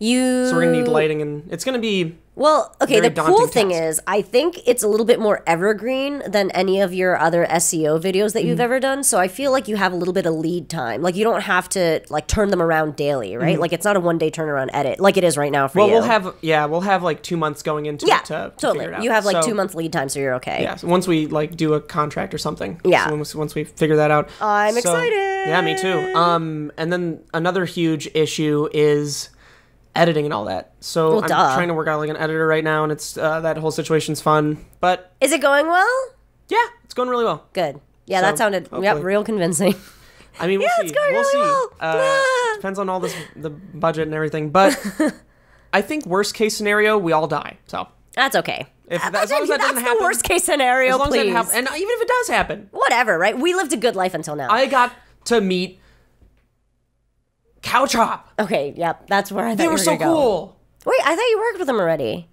So we're going to need lighting, and it's going to be Well, okay, very the cool daunting thing task. is I think it's a little bit more evergreen than any of your other SEO videos that you've ever done. So I feel like you have a little bit of lead time. Like, you don't have to like turn them around daily, right? Like, it's not a one-day turnaround edit like it is right now for you. Well, we'll have like 2 months going into it to totally. figure it out. You have like So, 2 months lead time, so you're okay. Yeah, so once we like do a contract or something. Yeah. So once we figure that out. I'm excited. Yeah, me too. And then another huge issue is editing and all that. So I'm trying to work out like an editor right now, and it's that whole situation's fun. But Is it going well? yeah, it's going really well. Good. Yeah, So, that sounded hopefully. real convincing. I mean, we'll see. it's going We'll really see. well. Depends on all the budget and everything. But I think worst case scenario, we all die. So That's okay. as long as that That's doesn't the happen, worst case scenario, as long as please. it happens, and even if it does happen, Whatever, right? We lived a good life until now. I got to meet Couch Hop. Okay, yep, that's where I thought They you were so gonna go. cool. Wait, I thought you worked with them already.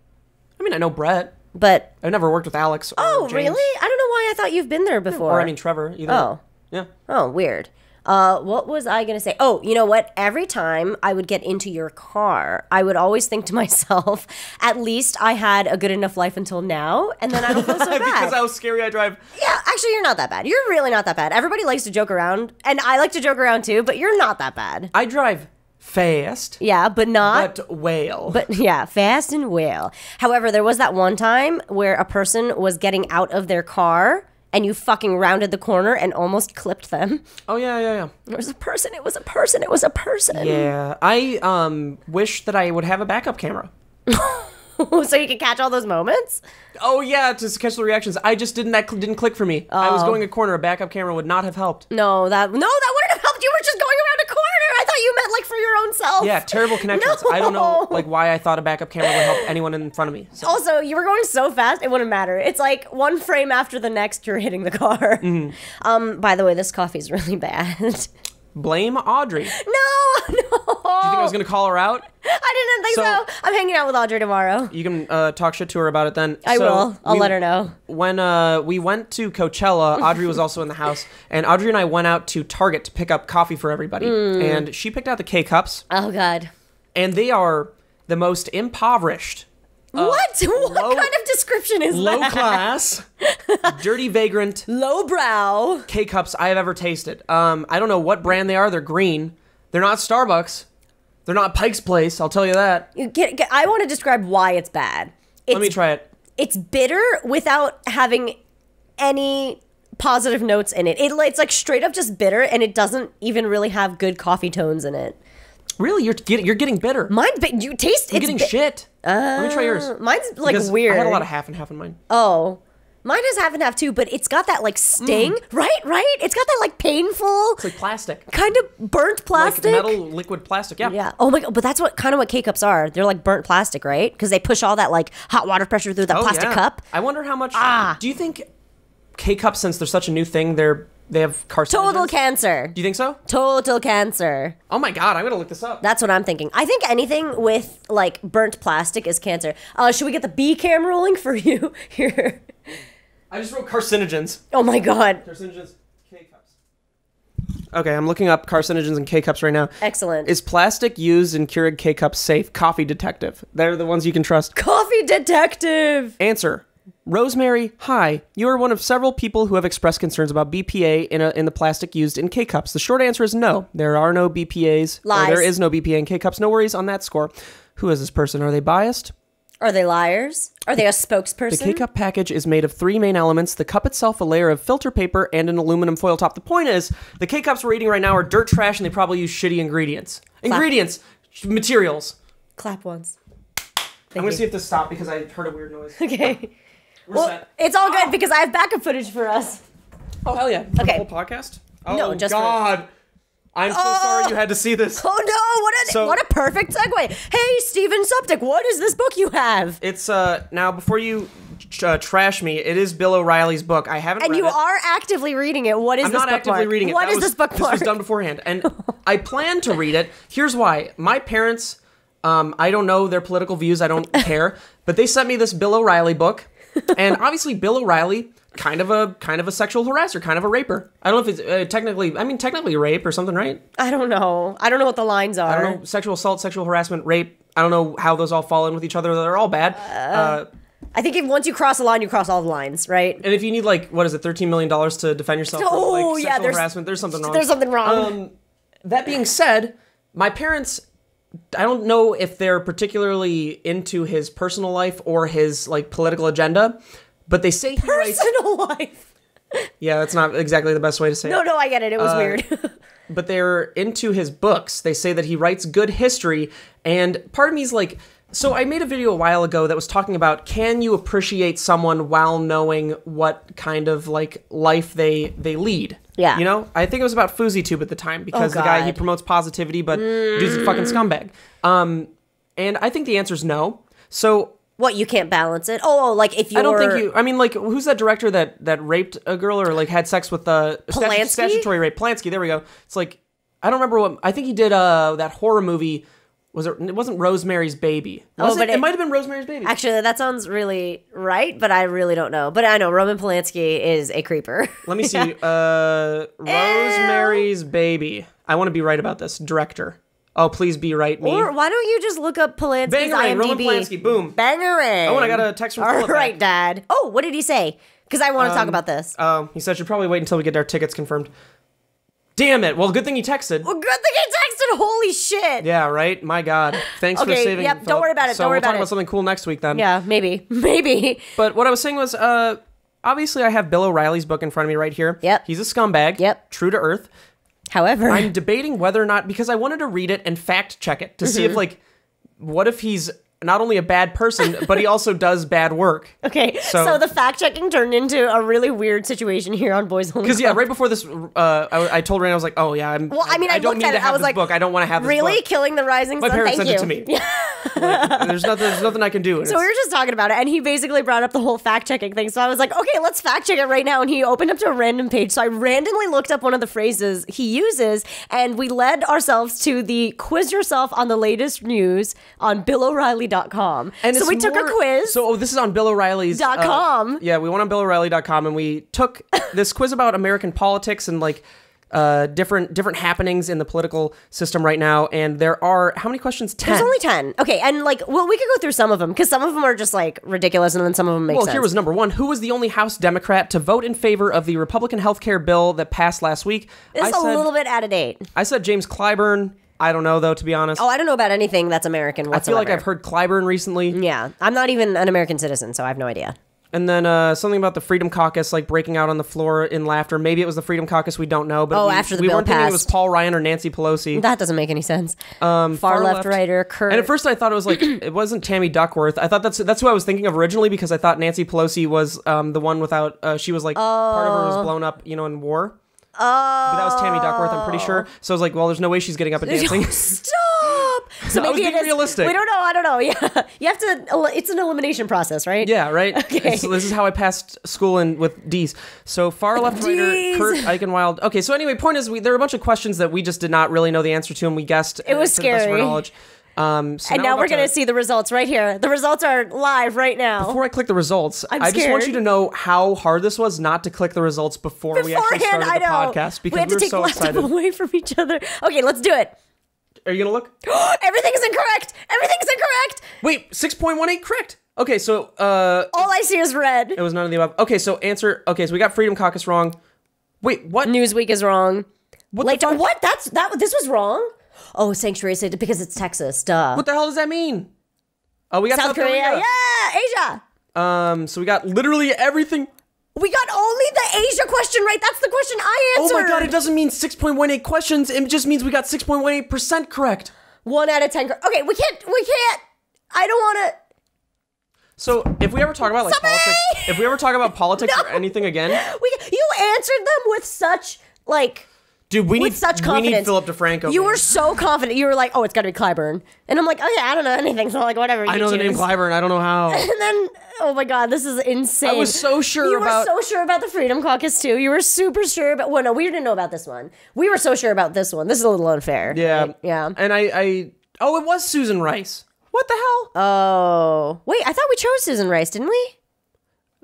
I mean, I know Brett. But I've never worked with Alex. Or oh, James. really? I don't know why I thought you've been there before. Or I mean Trevor. Either. Oh. Yeah. Oh, weird. What was I going to say? Oh, you know what? Every time I would get into your car, I would always think to myself, at least I had a good enough life until now, and then I don't feel so bad. Because how scary I drive. Yeah, actually, you're not that bad. You're really not that bad. Everybody likes to joke around, and I like to joke around too, but you're not that bad. I drive fast. Yeah, but not... But whale. But yeah, fast and well. However, there was that one time where a person was getting out of their car and you fucking rounded the corner and almost clipped them. Oh, yeah. It was a person. It was a person. It was a person. Yeah. I wish that I would have a backup camera. So you could catch all those moments? Oh, yeah, to catch the reactions. I just didn't click for me. I was going a corner. A backup camera would not have helped. No, that wouldn't have helped. You were just going around a corner. I thought you meant like for your own self. Yeah, terrible connections. No. I don't know like why I thought a backup camera would help anyone in front of me. So. Also, you were going so fast, it wouldn't matter. It's like one frame after the next, you're hitting the car. By the way, this coffee's really bad. Blame Audrey. No. Do you think I was going to call her out? I didn't think so. I'm hanging out with Audrey tomorrow. You can talk shit to her about it then. I will. I'll let her know. When we went to Coachella, Audrey was also in the house, and Audrey and I went out to Target to pick up coffee for everybody. And she picked out the K-Cups. Oh, God. And they are the most impoverished. What kind of description is that? Low class, dirty vagrant, lowbrow K-Cups I have ever tasted. I don't know what brand they are. They're green. They're not Starbucks. They're not Pike's Place, I'll tell you that. I want to describe why it's bad. Let me try it. It's bitter without having any positive notes in it. It's like straight up just bitter, and it doesn't even really have good coffee tones in it. Really? You're getting bitter. You taste You're getting shit. Let me try yours. Mine's like because weird. I had a lot of half and half in mine. Oh. Mine is half and half too, but it's got that like sting, right? It's got that like painful. It's like plastic. Kind of burnt plastic. Like metal liquid plastic, yeah. Yeah. Oh my God, but that's what K-Cups are. They're like burnt plastic, right? Because they push all that like hot water pressure through that plastic cup. I wonder how much. Do you think K-Cups, since they're such a new thing, they have carcinogens? Total cancer. Do you think so? Total cancer. Oh my God, I'm gonna look this up. That's what I'm thinking. I think anything with like burnt plastic is cancer. Should we get the B cam rolling for you here? I just wrote carcinogens. Oh my God. Carcinogens, K-Cups. Okay, I'm looking up carcinogens in K-Cups right now. Excellent. Is plastic used in Keurig K-Cups safe? Coffee detective. They're the ones you can trust. Coffee detective. Answer. Rosemary, hi. You are one of several people who have expressed concerns about BPA in the plastic used in K-Cups. The short answer is no. There are no BPAs. Lies. There is no BPA in K-Cups. No worries on that score. Who is this person? Are they biased? Are they liars? Are they a spokesperson? The K-Cup package is made of 3 main elements. The cup itself, a layer of filter paper, and an aluminum foil top. The point is, the K-Cups we're eating right now are dirt trash, and they probably use shitty ingredients. Materials. Clap once. I'm going to see if this stopped because I heard a weird noise. Okay. We're set. It's all good because I have backup footage for us. Oh, hell yeah. For Okay. the whole podcast? Oh, No, just God. I'm so sorry you had to see this. Oh no, what a perfect segue. Hey, Steven Suptic, what is this book you have? It's, now, before you trash me, it is Bill O'Reilly's book. I haven't read it. And you are actively reading it. What is I'm this not book actively mark? reading it. What is this book This mark? was done beforehand. And I plan to read it. Here's why. My parents, I don't know their political views. I don't care. But they sent me this Bill O'Reilly book. And obviously Bill O'Reilly, kind of a sexual harasser, kind of a raper. I don't know if it's technically rape or something, right? I don't know. I don't know what the lines are. I don't know. Sexual assault, sexual harassment, rape. I don't know how those all fall in with each other. They're all bad. I think once you cross the line, you cross all the lines, right? And if you need $13 million to defend yourself from sexual harassment, there's something wrong. There's something wrong. That being said, my parents, I don't know if they're particularly into his personal life or his political agenda, but they say he writes Personal life. Yeah, that's not exactly the best way to say it. No, I get it. It was weird. But they're into his books. They say that he writes good history, and part of me is like, so I made a video a while ago that was talking about, can you appreciate someone while knowing what kind of life they lead? Yeah. You know? I think it was about FouseyTube at the time, because the guy, he promotes positivity, but dude's a fucking scumbag. And I think the answer is no. So what, you can't balance it? If you're... I don't think you... I mean, who's that director that raped a girl or, had sex with Polanski? Statutory rape? Polanski, there we go. It's I don't remember what... I think he did that horror movie... It wasn't Rosemary's Baby. It might have been Rosemary's Baby. Actually, that sounds really right, but I really don't know. But I know Roman Polanski is a creeper. Let me see. Rosemary's Baby. I want to be right about this. Director. Oh, please be right, me. Or why don't you just look up Polanski's Bangarang, IMDb? Roman Polanski, boom. Bangarang. Oh, and I got a text from Philip. All right, Dad. Oh, what did he say? Because I want to talk about this. He said, should probably wait until we get our tickets confirmed. Damn it. Well, good thing he texted. Well, good thing he texted. Holy shit. Yeah, right? My God. Thanks for saving Yep, Philip. don't worry about it. So we'll talk about something cool next week then. Yeah, maybe. But what I was saying was, obviously I have Bill O'Reilly's book in front of me right here. Yep. He's a scumbag. Yep. True to earth. However, I'm debating whether or not, because I wanted to read it and fact check it to see if, like, what if he's not only a bad person, but he also does bad work. Okay, so the fact-checking turned into a really weird situation here on Boys Only. Because, yeah, right before this, I told Raina, I was like, oh, yeah, I don't mean to have this book. I don't want to have this book. Really? Killing the Rising Sun? My parents Thank sent you. it to me. Like, there's nothing I can do. So we were just talking about it, and he basically brought up the whole fact-checking thing. So I was like, okay, let's fact-check it right now. And he opened up to a random page. So I randomly looked up one of the phrases he uses, and we led ourselves to the quiz yourself on the latest news on BillO'Reilly.com. And so we took a quiz. So this is on Bill O'Reilly's .com. Yeah, we went on BillO'Reilly.com and we took this quiz about American politics and like different happenings in the political system right now. And there are how many questions? 10. There's only 10. Okay, and like, well, we could go through some of them because some of them are just like ridiculous, and then some of them make sense. Well, here was number 1. Who was the only House Democrat to vote in favor of the Republican health care bill that passed last week? It's a little bit out of date. I said James Clyburn. I don't know, though, to be honest. Oh, I don't know about anything that's American whatsoever. I feel like I've heard Clyburn recently. Yeah. I'm not even an American citizen, so I have no idea. And then something about the Freedom Caucus, like breaking out on the floor in laughter. Maybe it was the Freedom Caucus, we don't know. But after the bill we weren't thinking it was passed. Paul Ryan or Nancy Pelosi. That doesn't make any sense. Far left writer, Kurt. And at first I thought it was like, it wasn't Tammy Duckworth. I thought that's who I was thinking of originally because I thought Nancy Pelosi was the one without, she was like, part of her was blown up, in war. But that was Tammy Duckworth, I'm pretty sure. So I was like, well, there's no way she's getting up and dancing. Stop! So I was maybe being realistic. We don't know. I don't know. Yeah, you have to. It's an elimination process, right? Yeah, right. Okay. So this is how I passed school with D's. So far left writer Kurt Eichenwild. Okay, so anyway, point is, there were a bunch of questions that we just did not really know the answer to, and we guessed. It was to the best of our scary. knowledge. So and now we're going to see the results right here. The results are live right now. Before I click the results, I just scared. want you to know how hard this was not to click the results before we actually started the podcast because we were so excited. We had to take laptop away from each other. Okay, let's do it. Are you going to look? Everything is incorrect. Everything's incorrect. Wait, 6.18 correct. Okay, so all I see is red. It was none of the above. Okay, so answer. Okay, so we got Freedom Caucus wrong. Wait, what? Newsweek is wrong. What? What? This was wrong. Oh, Sanctuary State because it's Texas. Duh. What the hell does that mean? Oh, we got South Korea. Yeah, Asia. So we got literally everything. We got only the Asia question right. That's the question I answered. Oh my god, it doesn't mean 6.18 questions. It just means we got 6.18% correct. 1 out of 10. Okay, we can't. I don't want to. So if we ever talk about politics, or anything again, you answered them with such dude, we need Philip DeFranco. You were so confident. You were like, "Oh, it's got to be Clyburn," and I'm like, "Oh yeah, I don't know anything." So whatever. I know the name Clyburn. I don't know how. And then, oh my god, this is insane. I was so sure. You were so sure about the Freedom Caucus too. You were super sure about. Well, no, we didn't know about this one. We were so sure about this one. This is a little unfair. Yeah, right? Yeah. And it was Susan Rice. What the hell? Oh, wait, I thought we chose Susan Rice, didn't we?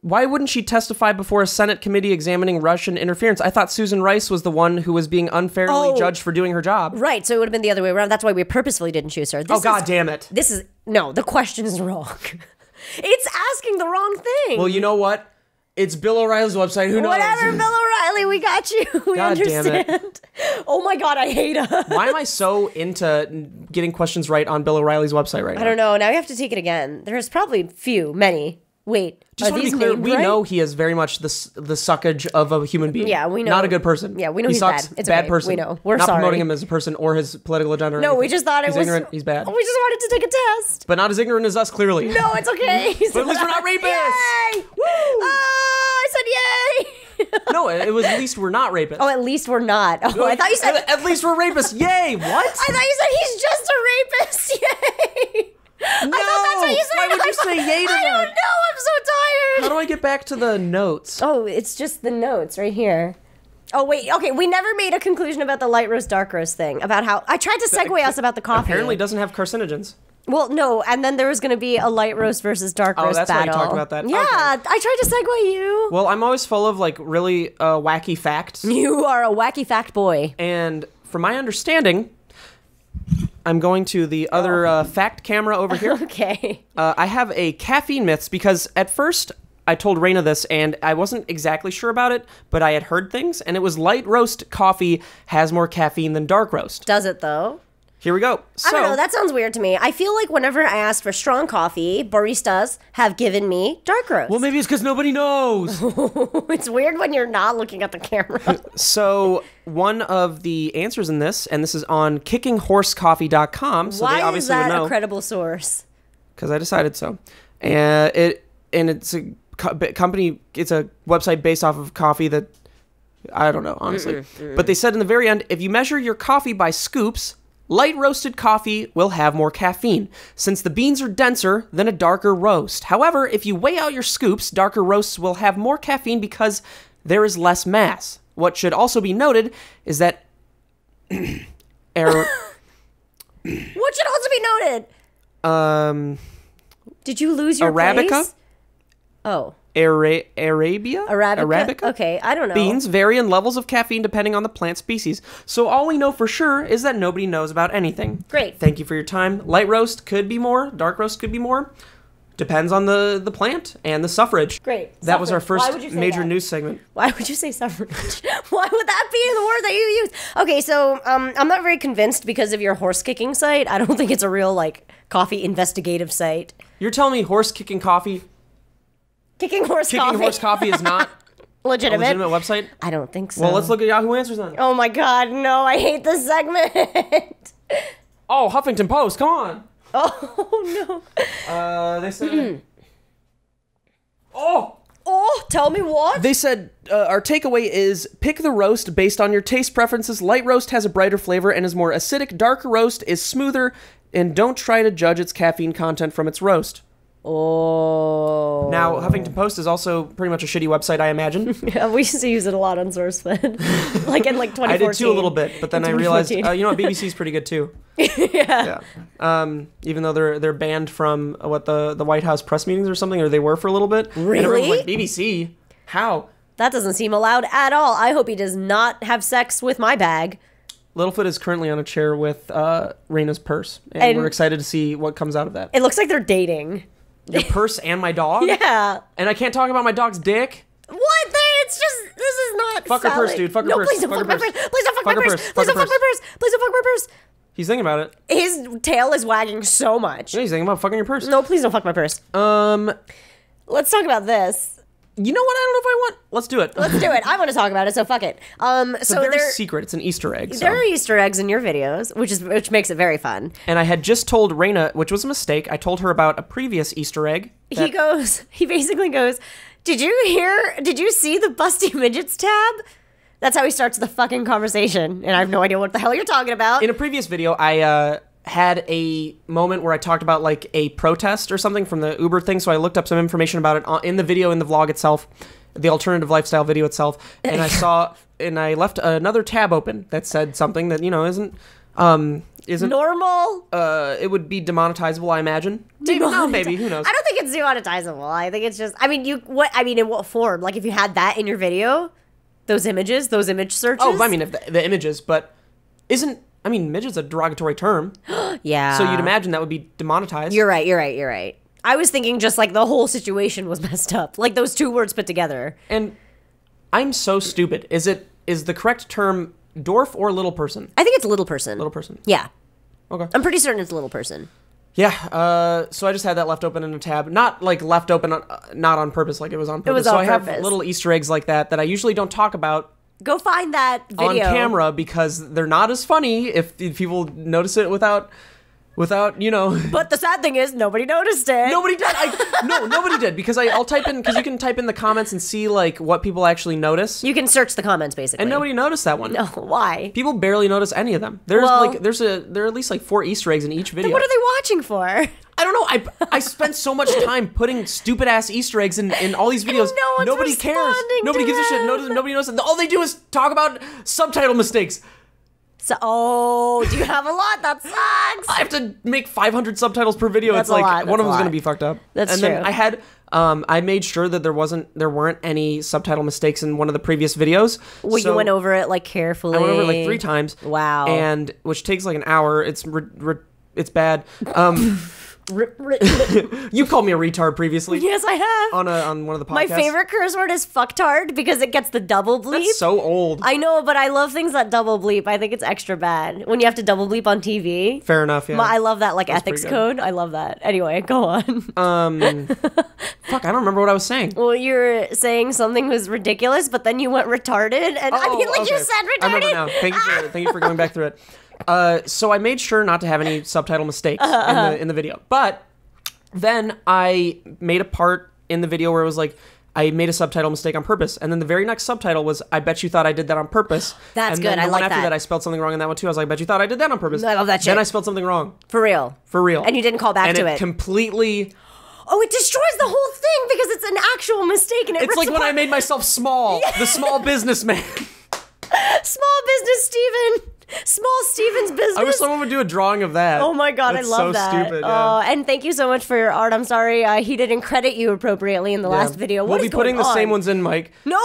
Why wouldn't she testify before a Senate committee examining Russian interference? I thought Susan Rice was the one who was being unfairly judged for doing her job. Right, so it would have been the other way around. That's why we purposefully didn't choose her. God damn it. The question is wrong. It's asking the wrong thing. Well, you know what? It's Bill O'Reilly's website. Who knows? Whatever, Bill O'Reilly, we got you. We God understand. Damn it. Oh my god, I hate us. Why am I so into getting questions right on Bill O'Reilly's website right now? I don't know. Now we have to take it again. There's probably many. Wait, just want to be clear, we know he is very much the suckage of a human being. Yeah, we know. Not a good person. Yeah, we know he he's sucks. bad. It's bad okay. person. We know. We're not sorry. promoting him as a person or his political agenda. No, we just thought he's ignorant. He's bad. We just wanted to take a test. But not as ignorant as us, clearly. No, it's okay. But at least we're not rapists. Yay! Woo! Oh, I said yay. No, it was at least we're not rapists. Oh, at least we're not. Oh, I thought you said at least we're rapists. Yay! What? I thought you said he's just a rapist. Yay! No! I thought that's what you said. Why would you say yay to that? I don't know. I'm so tired. How do I get back to the notes? Oh, it's just the notes right here. Oh, wait. Okay, we never made a conclusion about the light roast, dark roast thing. About how I tried to segue us about the coffee. Apparently doesn't have carcinogens. Well, no, and then there was going to be a light roast versus dark roast that's battle. why you talked about that. Yeah, Okay. I tried to segue you. Well, I'm always full of really wacky facts. You are a wacky fact boy. And from my understanding, I'm going to the other fact camera over here. Okay. I have a Caffeine Myths because at first I told Raina this and I wasn't exactly sure about it, but I had heard things and it was light roast coffee has more caffeine than dark roast. Does it though? Here we go. I don't know. That sounds weird to me. I feel like whenever I ask for strong coffee, baristas have given me dark roast. Well, maybe it's because nobody knows. It's weird when you're not looking at the camera. So one of the answers in this, and this is on kickinghorsecoffee.com, so they obviously would know. Why is that a credible source? Because I decided so. And it's a company, it's a website based off of coffee that, I don't know, honestly. But they said in the very end, if you measure your coffee by scoops, light roasted coffee will have more caffeine, since the beans are denser than a darker roast. However, if you weigh out your scoops, darker roasts will have more caffeine because there is less mass. What should also be noted is that... What should also be noted? Did you lose your Arabica? place? Oh. Arabia? Arabica? Okay, I don't know. Beans vary in levels of caffeine depending on the plant species. So all we know for sure is that nobody knows about anything. Great. Thank you for your time. Light roast could be more. Dark roast could be more. Depends on the plant and the suffrage. Great. That was our Suffrage. first major news segment. Why would you say suffrage? Why would that be the word that you use? Okay, so I'm not very convinced because of your horse kicking site. I don't think it's a real coffee investigative site. You're telling me horse kicking coffee? Kicking horse coffee is not legitimate. A legitimate website? I don't think so. Well, let's look at Yahoo Answers then. Oh my god, no, I hate this segment. Oh, Huffington Post, come on. Oh no. They said... Oh, tell me what? They said, our takeaway is pick the roast based on your taste preferences. Light roast has a brighter flavor and is more acidic. Darker roast is smoother. And don't try to judge its caffeine content from its roast. Oh. Now, Huffington Post is also pretty much a shitty website, I imagine. Yeah, we used to use it a lot on SourceFed. Like in 2014. I did too a little bit, but then I realized, you know what, BBC's pretty good too. Yeah. Even though they're banned from the White House press meetings or something, or they were for a little bit. Really? And everyone's like, BBC? How? That doesn't seem allowed at all. I hope he does not have sex with my bag. Littlefoot is currently on a chair with Raina's purse, and we're excited to see what comes out of that. It looks like they're dating. Your purse and my dog? Yeah. And I can't talk about my dog's dick? What? It's just, this is not Fuck her selling. purse, dude. Fuck her no, purse. Please don't fuck my purse. Please don't fuck my purse. Fuck Please her don't fuck my purse. Please don't fuck my purse. He's thinking about it. His tail is wagging so much. Yeah, he's thinking about fucking your purse. No, please don't fuck my purse. Let's talk about this. You know what? I don't know if I want. Let's do it. Let's do it. I want to talk about it, so fuck it. It's a very secret. It's an Easter egg. There are Easter eggs in your videos, which makes it very fun. And I had just told Raina, which was a mistake. I told her about a previous Easter egg. He basically goes, did you see the Busty Midgets tab? That's how he starts the fucking conversation, and I have no idea what the hell you're talking about. In a previous video, I had a moment where I talked about like a protest or something from the Uber thing, so I looked up some information about it in the video, in the vlog itself, the alternative lifestyle video itself, and I left another tab open that said something that, isn't normal. It would be demonetizable, I imagine. Maybe, who knows? I don't think it's demonetizable. I think it's just, in what form? Like if you had that in your video, those image searches? Oh, I mean, if the images, but midget's a derogatory term. Yeah. So you'd imagine that would be demonetized. You're right. I was thinking just like the whole situation was messed up. Like those two words put together. And I'm so stupid. Is the correct term dwarf or little person? I think it's little person. Little person. Yeah. Okay. I'm pretty certain it's little person. Yeah, so I just had that left open in a tab. Not like left open, not on purpose, like it was on purpose. It was on I purpose. have little Easter eggs like that I usually don't talk about. Go find that video on camera because they're not as funny if people notice it without. But the sad thing is nobody noticed it. Nobody did. Nobody did because I'll type in, because you can type in the comments and see like what people actually notice. You can search the comments basically. And nobody noticed that one. No, why? People barely notice any of them. There are at least like 4 Easter eggs in each video. Then what are they watching for? I don't know. I spent so much time putting stupid ass Easter eggs in all these videos. Nobody cares. Nobody gives a shit. Nobody knows. All they do is talk about subtitle mistakes. So, do you have a lot? That sucks. I have to make 500 subtitles per video. That's it's like a lot. one of them's going to be fucked up. That's true. Then I had I made sure that there weren't any subtitle mistakes in one of the previous videos. Well, you went over it like carefully. I went over it like 3 times. Wow. And which takes like an hour. It's bad. You called me a retard previously. Yes, I have. On one of the podcasts. My favorite curse word is fucktard because it gets the double bleep. That's so old. I know, but I love things that double bleep. I think it's extra bad when you have to double bleep on TV. Fair enough, yeah. I love that, like, That's ethics pretty good. code. I love that. Anyway, go on. Fuck, I don't remember what I was saying. Well, you were saying something was ridiculous, but then you went retarded, and I mean, like, okay. you said retarded. I remember now. Thank you for going back through it. So I made sure not to have any subtitle mistakes in the video, but then I made a part in the video where it was like, I made a subtitle mistake on purpose, and then the very next subtitle was, I bet you thought I did that on purpose. That's and good. Then I the like one after that. that, I spelled something wrong in that one too. I was like, I bet you thought I did that on purpose. I love that shit. Then I spelled something wrong. For real. And you didn't call back to it. Completely... Oh, it destroys the whole thing because it's an actual mistake, and it It's rips like when apart. I made myself small. The small businessman. Small business Steven. Small Steven's business. I wish someone would do a drawing of that. Oh my god, That's I love so that. Stupid, yeah. And thank you so much for your art. I'm sorry he didn't credit you appropriately in the last video. We'll be putting the same ones in, Mike. No,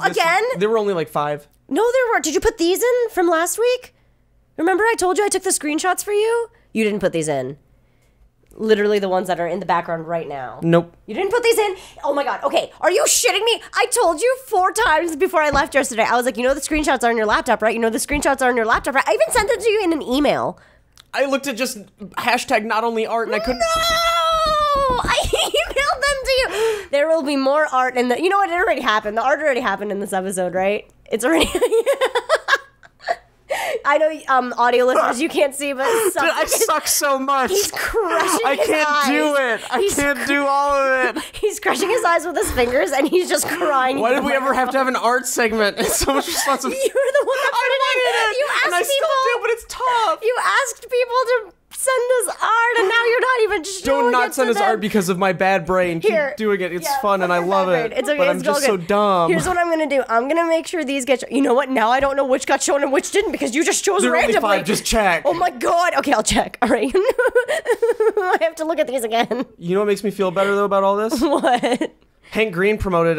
again? There were only like 5. No, there were. Did you put these in from last week? Remember I told you I took the screenshots for you? You didn't put these in. Literally the ones that are in the background right now. Nope. You didn't put these in? Oh my god. Okay, are you shitting me? I told you 4 times before I left yesterday. I was like, you know the screenshots are on your laptop, right? You know the screenshots are on your laptop, right? I even sent them to you in an email. I looked at just hashtag not only art and I couldn't... No! I emailed them to you. There will be more art in the... You know what? It already happened. The art already happened in this episode, right? It's already... I know audio listeners, you can't see, but Dude, I suck so much. He's crushing I his can't eyes. do it. I can't do all of it. He's crushing his eyes with his fingers, and he's just crying. Why did we ever have to have an art segment? It's so much responsibility. You're the one that put it in. You asked and I people. still do, but it's tough. You asked people to send us art, and now you're not even showing Don't not it send to us them. art because of my bad brain. Here. Keep doing it. It's Yeah, fun and I fuck your love bad it. brain. It's okay. But I'm It's all just so good. dumb. Here's what I'm gonna do. I'm gonna make sure these get. You know what? Now I don't know which got shown and which didn't because you just chose There are only randomly. 5. Just check. Oh my god. Okay, I'll check. All right. I have to look at these again. You know what makes me feel better though about all this? What? Hank Green promoted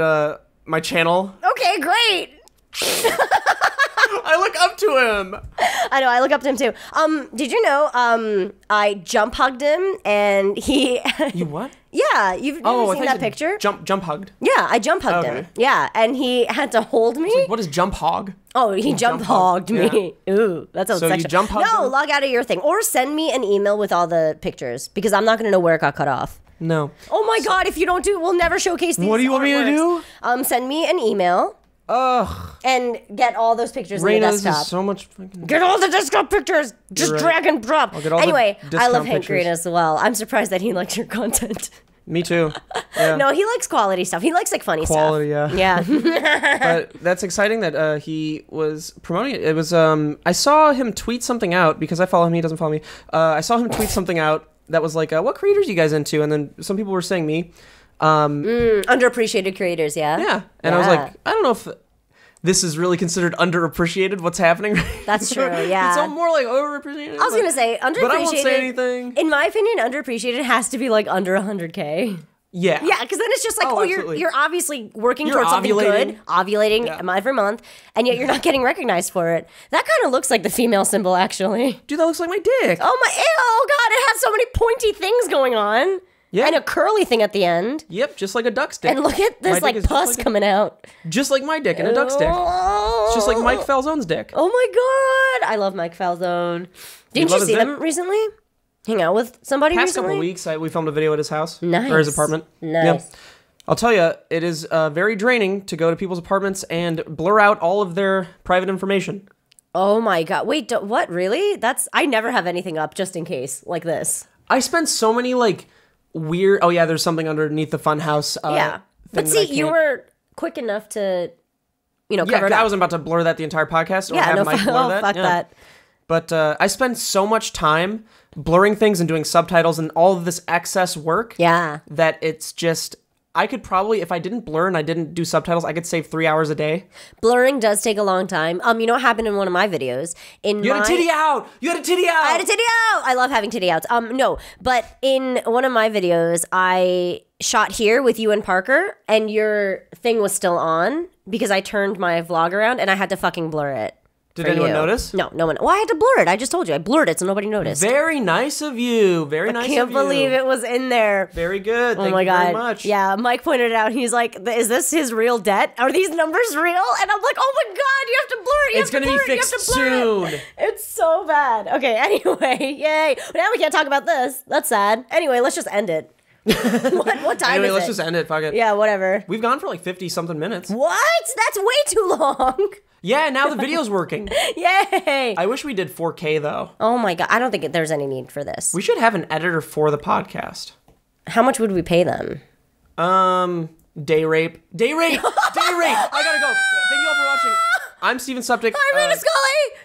my channel. Okay, great. I look up to him. I know, I look up to him too. Did you know, I jump hugged him and he... You what? Yeah, you've never I seen thought you that said picture? Jump hugged. Yeah, I jump hugged Okay. him. Yeah, and he had to hold me. What is jump hog? Oh, he jump hogged me. Ooh, that sounds So you sexual. jump hugged No, him? log out of your thing. Or send me an email with all the pictures because I'm not going to know where it got cut off. No. Oh my god, if you don't do, we'll never showcase these. What do you want me to artworks. do? Send me an email Ugh. and get all those pictures in Raina, the this desktop. is so much fucking... Get all the desktop pictures. Just right. drag and drop. I'll get all the Anyway, I discount love Hank pictures. Green as well. I'm surprised that he likes your content. Me too. Yeah. No, he likes quality stuff. He likes like funny Quality, stuff. yeah. Yeah. But that's exciting that he was promoting it. It was I saw him tweet something out because I follow him. He doesn't follow me. I saw him tweet something out that was like, "What creators are you guys into?" And then some people were saying me. Underappreciated creators, yeah? Yeah, and I was Yeah. like, I don't know if this is really considered underappreciated. What's happening? That's true, yeah. It's all more like overappreciated. I was going to say, underappreciated. But I won't say anything. In my opinion, underappreciated has to be like under 100K. Yeah. Yeah, because then it's just like, Oh, you're absolutely. obviously working You're towards something ovulating. good, ovulating Yeah. every month, and yet you're not getting recognized for it. That kind of looks like the female symbol, actually. Dude, that looks like my dick. Oh my, ew, God, it has so many pointy things going on. Yeah. And a curly thing at the end. Yep, just like a duck's dick. And look at My this dick like is just pus like coming out. Just like my dick and a duck's dick. It's just like Mike Falzone's dick. Oh my god, I love Mike Falzone. Didn't love you his see dick? them recently? Hang out with somebody Past recently? couple weeks, we filmed a video at his house. Nice. Or his apartment. Nice. Yep. I'll tell you, it is very draining to go to people's apartments and blur out all of their private information. Oh my god. Wait, what? Really? I never have anything up just in case like this. I spent so many like weird. Oh yeah, there's something underneath the Funhouse. Yeah. But thing see, that I you can't- were quick enough to, Yeah, cover it 'cause I up. wasn't about to blur that the entire podcast. Or Yeah, have no, Mike blur that. fuck Yeah. that. But I spend so much time blurring things and doing subtitles and all of this excess work. Yeah. That it's just. I could probably, if I didn't blur and I didn't do subtitles, I could save 3 hours a day. Blurring does take a long time. You know what happened in one of my videos? You had a titty out! You had a titty out! I had a titty out! I love having titty outs. No, but in one of my videos, I shot here with you and Parker, and your thing was still on because I turned my vlog around and I had to fucking blur it. Did anyone notice? No, no one. Well, I had to blur it. I just told you. I blurred it so nobody noticed. Very nice of you. Very nice of you. Can't believe it was in there. Very good. Oh my God. Very much. Yeah, Mike pointed it out. He's like, is this his real debt? Are these numbers real? And I'm like, oh my God, you have to blur it. It's going to be fixed soon. It's so bad. Okay, anyway, yay. Now we can't talk about this. That's sad. Anyway, let's just end it. What time anyway, is it? let's just end it. Fuck it. Yeah, whatever. We've gone for like 50-something minutes. What? That's way too long. Yeah, now the video's working. Yay! I wish we did 4K though. Oh my God, I don't think there's any need for this. We should have an editor for the podcast. How much would we pay them? Day rape. Day rape! Day rape! I gotta go. Thank you all for watching. I'm Steven Suptic. I'm Rita Scully!